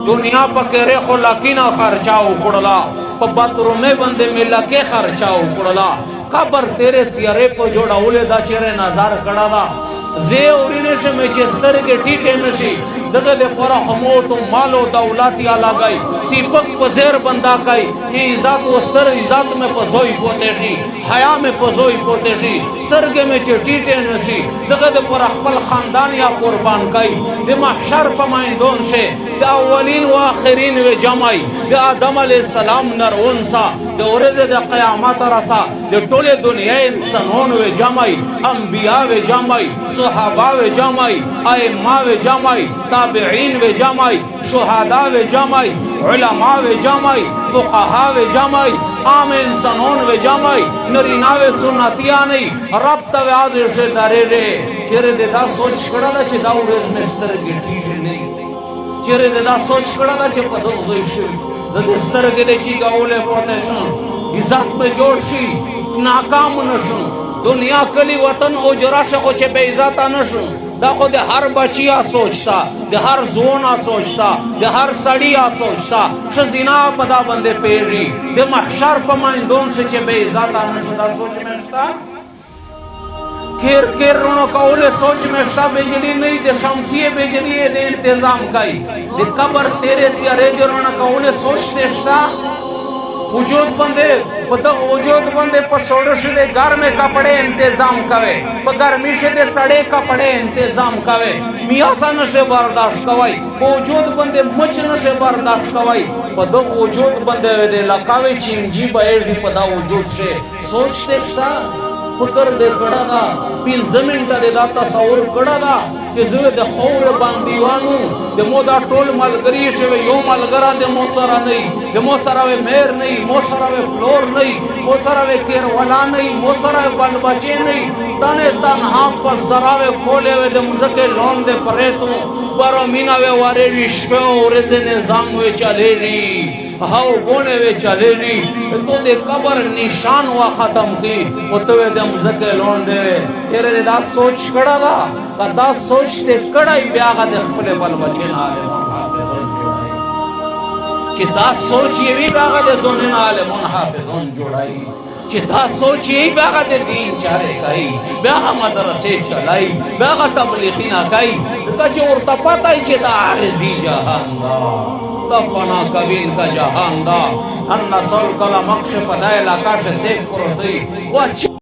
दुनिया पकेरे खो लकीना खर्चा उकड़ला पत्रों में बंदे में लके खर्चा उकड़ला कबर तेरे तियारे को जोड़ा उले दा चेरे नजार कड़ाला जे उरिने से में चेस्तर के टीटे नशी दगे दे परा हमो तो मालो दौलत या लगाई टीपक पजेर बंदा काई कि इजात वो सर इजात में पजोई पोते शी हया में पजोई पोते शी सरगे में टीटे नशी दगे दे परा खपल खानदान या कुर्बान काई दे महशर पमाइन दोन से दे अवलिन व आखिरीन व जमाई दे आदम अलैहिस्सलाम नर उनसा दे औरत दे क़यामत रसा दे टोले दुनिया इंसानों व जमाई अंबिया व जमाई सहाबा व जमाई आइम्मा व जमाई ताबिईन व जमाई शुहदा व जमाई उलमा व जमाई फुक़हा व जमाई आम इंसानों व जमाई नरीना व सुन्नतिया नहीं रब तवे आदेश दारे रे चेरे दे दा सोच कड़ा दा चे दाऊ रेज में स्तर की ठीक नहीं चेरे दे दा सोच कड़ा दा चे पदो दोइश द स्तर के दे ची गाउले पोते सुन इज्जत पे जोशी नाकाम नशुन दुनिया कली वतन ओ जरा शको चे बेइज्जत नशुन दाखो दे हर बचिया सोचता दे हर जोना सोचता दे हर सड़िया सोचता शजीना पदा बंदे पेरी दे महशर पमान दोन से चे बेइज्जत नशुन सोच में sta केर केर रोनो कौले सोच में sta बेजली नहीं दे शमसिए बेजली दे इंतजाम काई दे कबर तेरे तियारे रोनो कौले सोचते sta वजूद बंदे पता वजूद बंदे पर सोडश दे घर में कपड़े इंतजाम कवे पर गर्मी से दे सड़े कपड़े इंतजाम कवे मियां सन से बर्दाश्त कवाई वजूद बंदे मच न से बर्दाश्त कवाई पदो वजूद बंदे दे लकावे चिंजी बैठ पदा वजूद से सोचते सा फकर दे कड़ागा पिन जमीन का दे दाता सौर कड़ागा कि जुए दे खौर बांदीवानू दे मोदा टोल मलगरी से वे यो मलगरा दे मोसरा नहीं दे मोसरा वे मेर नहीं मोसरा वे फ्लोर नहीं मोसरा वे केरवला नहीं मोसरा वे बल बचे नहीं तने तनहा पर सरावे खोले वे दे मुझके लोन दे परे तू बरो मीना वे वारे विश्व और से निजाम वे चले री हाउ गोने वे चले री तो दे कबर निशान वा खत्म की उतवे दे मुझके लोन दे तेरे दे दास सोच कड़ा दा कदा सोचते कड़ाई ब्यागा दे अपने बल बचे ना कि दास सोच ये भी ब्यागा दे सोने ना आले मुनहाफिज़ुन जुड़ाई कि दास सोच ये ब्यागा दे दीन चारे काई ब्यागा मदरसे चलाई ब्यागा तबलीगिना काई कचे और तपाता ही चेता आरजी जहांदा तपना कबीर का जहांदा अन्ना सोल कला मक्ष पदायला काश से कुरती